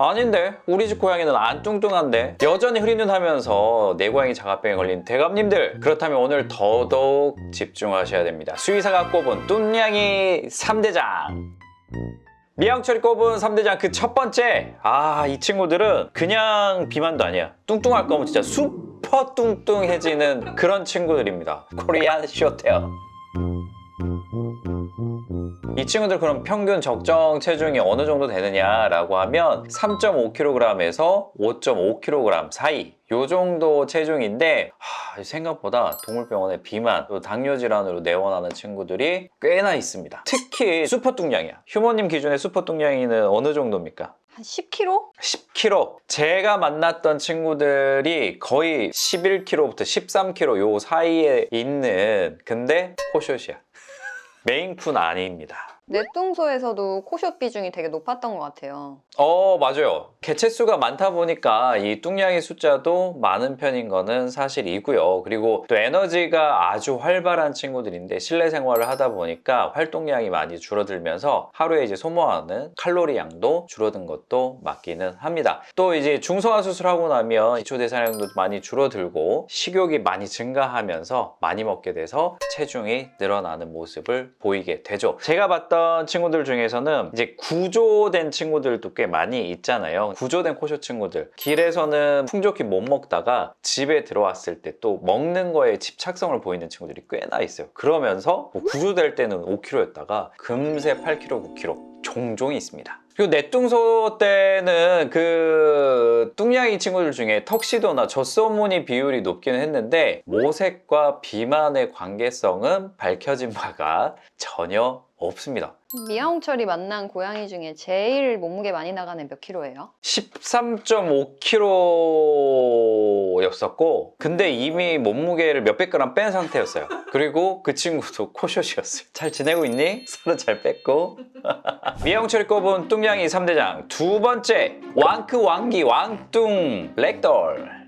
아닌데 우리 집 고양이는 안 뚱뚱한데 여전히 흐리눈 하면서 내 고양이 자가병에 걸린 대감님들, 그렇다면 오늘 더더욱 집중하셔야 됩니다. 수의사가 꼽은 뚱냥이 3대장, 미양철이 꼽은 3대장 그 첫 번째, 이 친구들은 그냥 비만도 아니야. 뚱뚱할 거면 진짜 슈퍼 뚱뚱해지는 그런 친구들입니다. 코리안 쇼테어. 이 친구들 그럼 평균 적정 체중이 어느 정도 되느냐라고 하면 3.5kg에서 5.5kg 사이, 요 정도 체중인데 생각보다 동물병원에 비만, 또 당뇨질환으로 내원하는 친구들이 꽤나 있습니다. 특히 슈퍼뚱냥이야. 휴머님 기준의 슈퍼뚱냥이는 어느 정도입니까? 한 10kg? 10kg. 제가 만났던 친구들이 거의 11kg부터 13kg 요 사이에 있는, 근데 코숏이야. 메인쿤 아닙니다. 넷뚱소에서도 코숏 비중이 되게 높았던 것 같아요. 맞아요. 개체수가 많다 보니까 이 뚱냥이 숫자도 많은 편인 거는 사실이고요. 그리고 또 에너지가 아주 활발한 친구들인데 실내 생활을 하다 보니까 활동량이 많이 줄어들면서 하루에 이제 소모하는 칼로리 양도 줄어든 것도 맞기는 합니다. 또 이제 중성화 수술하고 나면 기초 대사량도 많이 줄어들고 식욕이 많이 증가하면서 많이 먹게 돼서 체중이 늘어나는 모습을 보이게 되죠. 제가 봤던 친구들 중에서는 이제 구조된 친구들도 꽤 많이 있잖아요. 구조된 코숏 친구들, 길에서는 풍족히 못 먹다가 집에 들어왔을 때 또 먹는 거에 집착성을 보이는 친구들이 꽤나 있어요. 그러면서 구조될 때는 5kg였다가 금세 8kg, 9kg 종종 있습니다. 그리고 내뚱소 때는 그 뚱냥이 친구들 중에 턱시도나 젖소무늬 비율이 높기는 했는데 모색과 비만의 관계성은 밝혀진 바가 전혀 없습니다. 미아홍철이 만난 고양이 중에 제일 몸무게 많이 나가는 몇 킬로예요? 13.5kg였었고 근데 이미 몸무게를 몇백 그램 뺀 상태였어요. 그리고 그 친구도 코숏이었어요. 잘 지내고 있니? 서로 잘 뺐고. 미아홍철이 꼽은 뚱냥이 3대장 두 번째, 왕크 왕기 왕뚱 렉돌.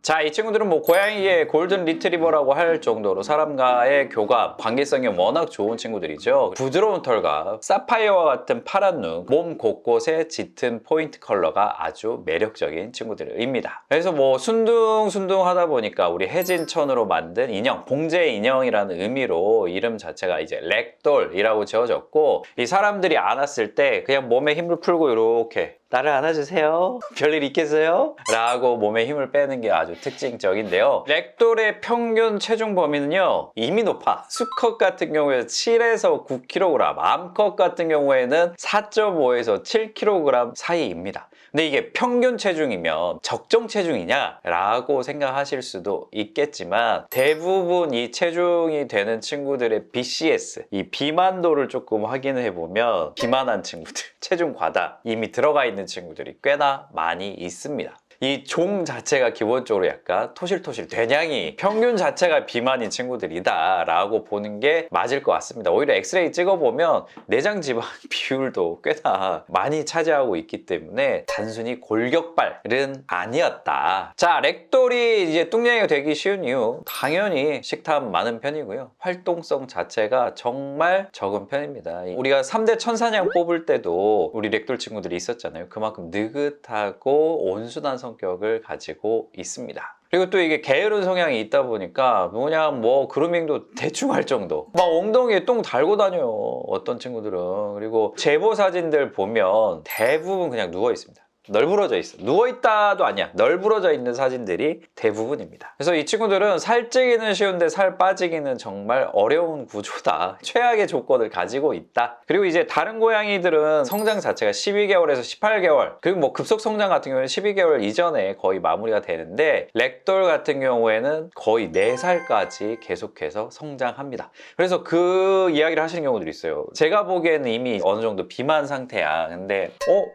자, 이 친구들은 뭐 고양이의 골든 리트리버라고 할 정도로 사람과의 교감, 관계성이 워낙 좋은 친구들이죠. 부드러운 털과 사파이어와 같은 파란 눈, 몸 곳곳에 짙은 포인트 컬러가 아주 매력적인 친구들입니다. 그래서 뭐 순둥순둥 하다 보니까 우리 혜진천으로 만든 인형, 봉제 인형이라는 의미로 이름 자체가 이제 렉돌이라고 지어졌고, 이 사람들이 안았을 때 그냥 몸에 힘을 풀고 이렇게 나를 안아주세요. 별일 있겠어요? 라고 몸에 힘을 빼는 게 아주 특징적인데요. 렉돌의 평균 체중 범위는요 이미 높아. 수컷 같은 경우에 7에서 9kg, 암컷 같은 경우에는 4.5에서 7kg 사이입니다. 근데 이게 평균 체중이면 적정 체중이냐? 라고 생각하실 수도 있겠지만 대부분 이 체중이 되는 친구들의 BCS, 이 비만도를 조금 확인해 보면 비만한 친구들, 체중 과다 이미 들어가 있는 친구들이 꽤나 많이 있습니다. 이 종 자체가 기본적으로 약간 토실토실 대냥이 평균 자체가 비만인 친구들이다 라고 보는 게 맞을 것 같습니다. 오히려 엑스레이 찍어보면 내장 지방 비율도 꽤나 많이 차지하고 있기 때문에 단순히 골격발은 아니었다. 자, 렉돌이 이제 뚱냥이가 되기 쉬운 이유, 당연히 식탐 많은 편이고요. 활동성 자체가 정말 적은 편입니다. 우리가 3대 천사냥 뽑을 때도 우리 렉돌 친구들이 있었잖아요. 그만큼 느긋하고 온순한 성격을 가지고 있습니다. 그리고 또 이게 게으른 성향이 있다 보니까 그냥 뭐 그루밍도 대충 할 정도, 막 엉덩이에 똥 달고 다녀요 어떤 친구들은. 그리고 제보 사진들 보면 대부분 그냥 누워 있습니다. 널브러져 있어. 누워있다도 아니야. 널브러져 있는 사진들이 대부분입니다. 그래서 이 친구들은 살찌기는 쉬운데 살 빠지기는 정말 어려운 구조다. 최악의 조건을 가지고 있다. 그리고 이제 다른 고양이들은 성장 자체가 12개월에서 18개월, 그리고 뭐 급속 성장 같은 경우에는 12개월 이전에 거의 마무리가 되는데 렉돌 같은 경우에는 거의 4살까지 계속해서 성장합니다. 그래서 그 이야기를 하시는 경우들이 있어요. 제가 보기에는 이미 어느 정도 비만 상태야. 근데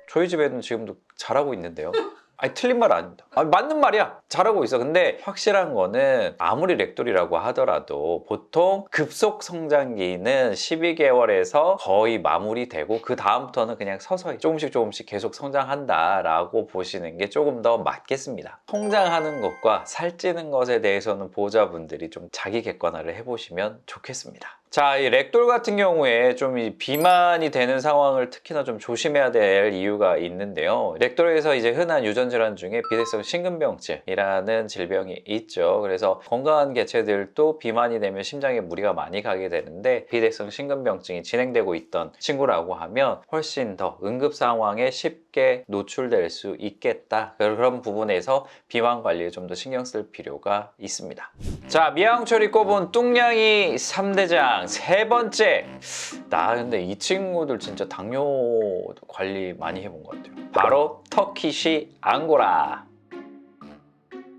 저희 집에는 지금도 잘하고 있는데요. 아니, 틀린 말 아닙니다. 맞는 말이야. 잘하고 있어. 근데 확실한 거는 아무리 렉돌이라고 하더라도 보통 급속 성장기는 12개월에서 거의 마무리되고 그 다음부터는 그냥 서서히 조금씩 계속 성장한다 라고 보시는 게 조금 더 맞겠습니다. 성장하는 것과 살찌는 것에 대해서는 보호자분들이 좀 자기 객관화를 해보시면 좋겠습니다. 자, 이 렉돌 같은 경우에 좀 이 비만이 되는 상황을 특히나 좀 조심해야 될 이유가 있는데요. 렉돌에서 이제 흔한 유전 질환 중에 비대성 심근병증이라는 질병이 있죠. 그래서 건강한 개체들도 비만이 되면 심장에 무리가 많이 가게 되는데 비대성 심근병증이 진행되고 있던 친구라고 하면 훨씬 더 응급 상황에 쉽게 노출될 수 있겠다. 그런 부분에서 비만 관리에 좀 더 신경 쓸 필요가 있습니다. 자, 미양철이 꼽은 뚱냥이 3대장 세 번째. 나 근데 이 친구들 진짜 당뇨 관리 많이 해본 것 같아요. 바로 터키시 앙고라.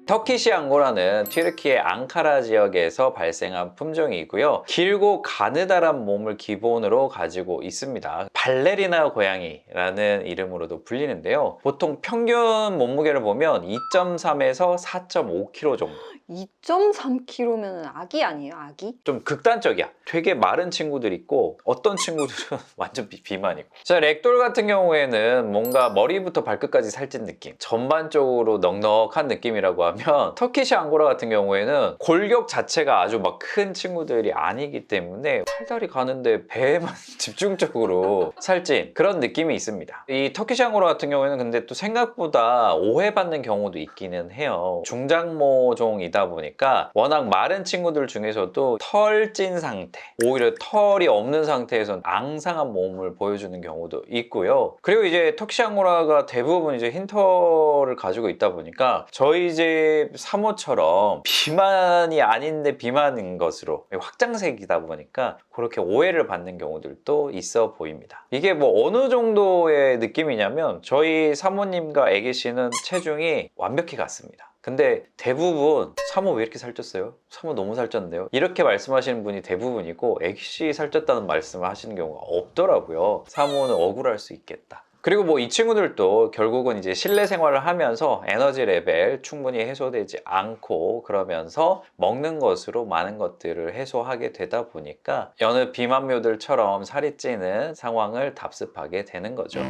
터키시 앙고라는 튀르키예 앙카라 지역에서 발생한 품종이고요. 길고 가느다란 몸을 기본으로 가지고 있습니다. 발레리나 고양이라는 이름으로도 불리는데요. 보통 평균 몸무게를 보면 2.3에서 4.5kg 정도. 2.3kg면 아기 아니에요? 아기? 좀 극단적이야. 되게 마른 친구들 있고 어떤 친구들은 완전 비만이고. 자, 렉돌 같은 경우에는 뭔가 머리부터 발끝까지 살찐 느낌, 전반적으로 넉넉한 느낌이라고 하면 터키시 앙고라 같은 경우에는 골격 자체가 아주 막 큰 친구들이 아니기 때문에 팔다리 가는데 배에만 집중적으로 살찐 그런 느낌이 있습니다. 이 터키시 앙고라 같은 경우에는 근데 또 생각보다 오해받는 경우도 있기는 해요. 중장모종이다 보니까 워낙 마른 친구들 중에서도 털찐 상태, 오히려 털이 없는 상태에서 앙상한 몸을 보여주는 경우도 있고요. 그리고 이제 터키시 앙고라가 대부분 이제 흰 털을 가지고 있다 보니까 저희 집 사모처럼 비만이 아닌데 비만인 것으로 확장색이다 보니까 그렇게 오해를 받는 경우들도 있어 보입니다. 이게 뭐 어느 정도의 느낌이냐면 저희 사모님과 애기 씨는 체중이 완벽히 같습니다. 근데 대부분 사모 왜 이렇게 살쪘어요? 사모 너무 살쪘는데요? 이렇게 말씀하시는 분이 대부분이고 애기씨 살쪘다는 말씀을 하시는 경우가 없더라고요. 사모는 억울할 수 있겠다. 그리고 뭐 이 친구들도 결국은 이제 실내 생활을 하면서 에너지 레벨 충분히 해소되지 않고 그러면서 먹는 것으로 많은 것들을 해소하게 되다 보니까 여느 비만묘들처럼 살이 찌는 상황을 답습하게 되는 거죠.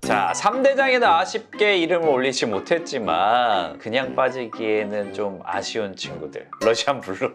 자, 3대장에는 아쉽게 이름을 올리지 못했지만 그냥 빠지기에는 좀 아쉬운 친구들, 러시안 블루.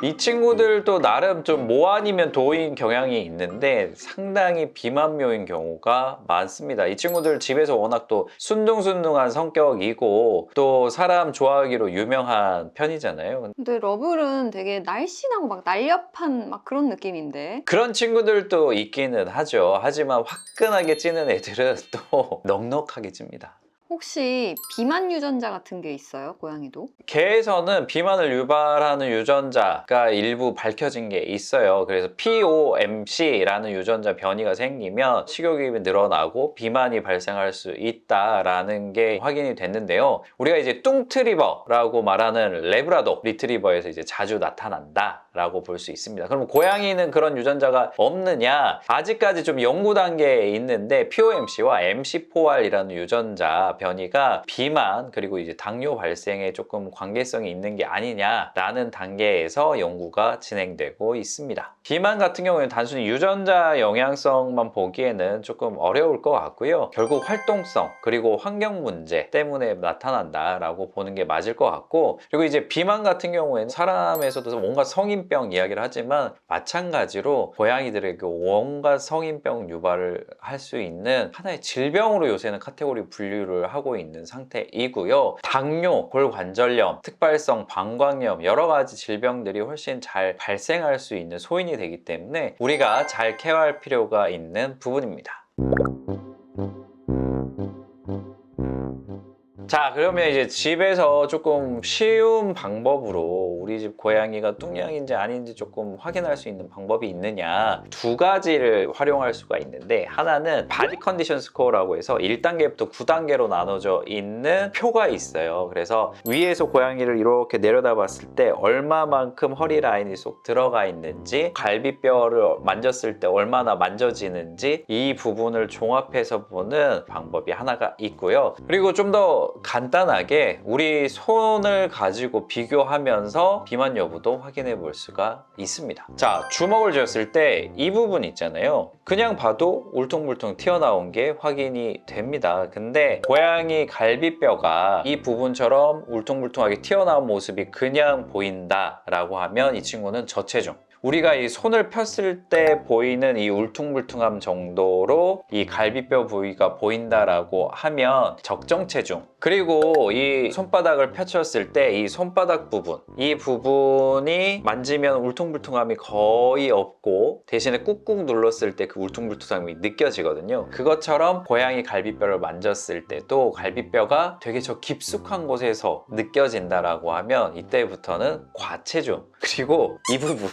이 친구들도 나름 좀 모 아니면 도인 경향이 있는데 상당히 비만묘인 경우가 많습니다. 이 친구들 집에서 워낙 또 순둥순둥한 성격이고 또 사람 좋아하기로 유명한 편이잖아요. 근데 러블은 되게 날씬하고 막 날렵한 막 그런 느낌인데. 그런 친구들도 있기는 하죠. 하지만 화끈하게 찌는 애들은 또 넉넉하게 찝니다. 혹시 비만 유전자 같은 게 있어요? 고양이도? 개에서는 비만을 유발하는 유전자가 일부 밝혀진 게 있어요. 그래서 POMC라는 유전자 변이가 생기면 식욕이 늘어나고 비만이 발생할 수 있다라는 게 확인이 됐는데요. 우리가 이제 뚱트리버라고 말하는 레브라도 리트리버에서 이제 자주 나타난다라고 볼 수 있습니다. 그럼 고양이는 그런 유전자가 없느냐? 아직까지 좀 연구 단계에 있는데 POMC와 MC4R이라는 유전자 변이가 비만 그리고 이제 당뇨 발생에 조금 관계성이 있는 게 아니냐라는 단계에서 연구가 진행되고 있습니다. 비만 같은 경우에는 단순히 유전자 영향성만 보기에는 조금 어려울 것 같고요. 결국 활동성 그리고 환경 문제 때문에 나타난다라고 보는 게 맞을 것 같고, 그리고 이제 비만 같은 경우에는 사람에서도 온갖 성인병 이야기를 하지만 마찬가지로 고양이들에게 온갖 성인병 유발을 할 수 있는 하나의 질병으로 요새는 카테고리 분류를 하고 있는 상태이고요. 당뇨, 골관절염, 특발성 방광염 여러 가지 질병들이 훨씬 잘 발생할 수 있는 소인이 되기 때문에 우리가 잘 케어할 필요가 있는 부분입니다. 자, 그러면 이제 집에서 조금 쉬운 방법으로 우리 집 고양이가 뚱냥인지 아닌지 조금 확인할 수 있는 방법이 있느냐, 두 가지를 활용할 수가 있는데, 하나는 바디 컨디션 스코어라고 해서 1단계부터 9단계로 나눠져 있는 표가 있어요. 그래서 위에서 고양이를 이렇게 내려다 봤을 때 얼마만큼 허리 라인이 쏙 들어가 있는지, 갈비뼈를 만졌을 때 얼마나 만져지는지 이 부분을 종합해서 보는 방법이 하나가 있고요. 그리고 좀 더 간단하게 우리 손을 가지고 비교하면서 비만 여부도 확인해 볼 수가 있습니다. 자, 주먹을 쥐었을 때 이 부분 있잖아요. 그냥 봐도 울퉁불퉁 튀어나온 게 확인이 됩니다. 근데 고양이 갈비뼈가 이 부분처럼 울퉁불퉁하게 튀어나온 모습이 그냥 보인다라고 하면 이 친구는 저체중. 우리가 이 손을 폈을 때 보이는 이 울퉁불퉁함 정도로 이 갈비뼈 부위가 보인다라고 하면 적정 체중. 그리고 이 손바닥을 펼쳤을 때 이 손바닥 부분, 이 부분이 만지면 울퉁불퉁함이 거의 없고 대신에 꾹꾹 눌렀을 때 그 울퉁불퉁함이 느껴지거든요. 그것처럼 고양이 갈비뼈를 만졌을 때도 갈비뼈가 되게 저 깊숙한 곳에서 느껴진다라고 하면 이때부터는 과체중. 그리고 이 부분.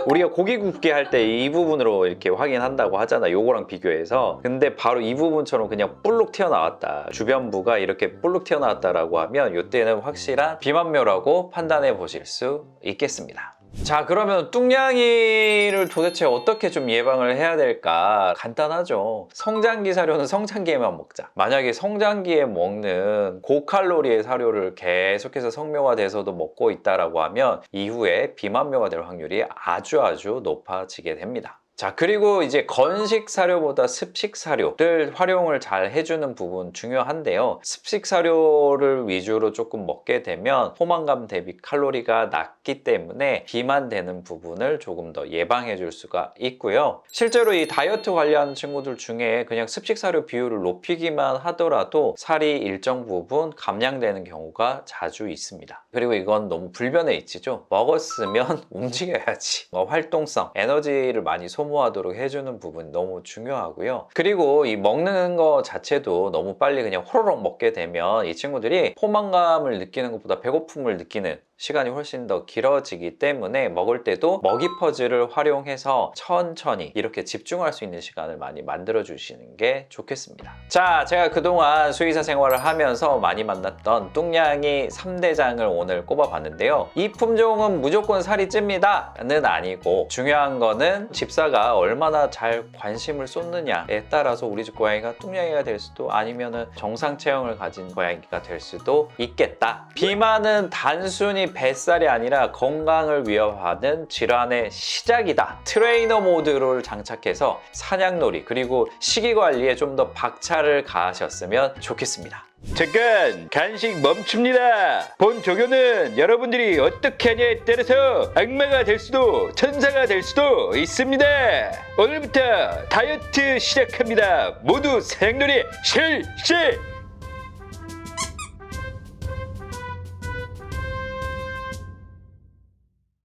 우리가 고기 굽기 할 때 이 부분으로 이렇게 확인한다고 하잖아, 요거랑 비교해서. 근데 바로 이 부분처럼 그냥 볼록 튀어나왔다, 주변부가 이렇게 볼록 튀어나왔다라고 하면 이때는 확실한 비만묘라고 판단해 보실 수 있겠습니다. 자, 그러면 뚱냥이를 도대체 어떻게 좀 예방을 해야 될까? 간단하죠. 성장기 사료는 성장기에만 먹자. 만약에 성장기에 먹는 고칼로리의 사료를 계속해서 성묘가 돼서도 먹고 있다라고 하면 이후에 비만묘가 될 확률이 아주 높아지게 됩니다. 자, 그리고 이제 건식 사료보다 습식 사료를 활용을 잘 해주는 부분 중요한데요. 습식 사료를 위주로 조금 먹게 되면 포만감 대비 칼로리가 낮기 때문에 비만되는 부분을 조금 더 예방해 줄 수가 있고요. 실제로 이 다이어트 관리하는 친구들 중에 그냥 습식 사료 비율을 높이기만 하더라도 살이 일정 부분 감량되는 경우가 자주 있습니다. 그리고 이건 너무 불변의 이치죠. 먹었으면 움직여야지. 활동성, 에너지를 많이 소모하도록 해주는 부분 너무 중요하고요. 그리고 이 먹는 거 자체도 너무 빨리 그냥 호로록 먹게 되면 이 친구들이 포만감을 느끼는 것보다 배고픔을 느끼는 시간이 훨씬 더 길어지기 때문에 먹을 때도 먹이 퍼즐을 활용해서 천천히 이렇게 집중할 수 있는 시간을 많이 만들어 주시는 게 좋겠습니다. 자, 제가 그동안 수의사 생활을 하면서 많이 만났던 뚱냥이 3대장을 오늘 꼽아봤는데요. 이 품종은 무조건 살이 찝니다는 아니고 중요한 거는 집사가 얼마나 잘 관심을 쏟느냐에 따라서 우리 집 고양이가 뚱냥이가 될 수도 아니면은 정상 체형을 가진 고양이가 될 수도 있겠다. 비만은 단순히 뱃살이 아니라 건강을 위협하는 질환의 시작이다. 트레이너 모드를 장착해서 사냥놀이 그리고 식이관리에 좀 더 박차를 가하셨으면 좋겠습니다. 잠깐 간식 멈춥니다. 본 조교는 여러분들이 어떻게 하냐에 따라서 악마가 될 수도 천사가 될 수도 있습니다. 오늘부터 다이어트 시작합니다. 모두 사냥놀이 실시!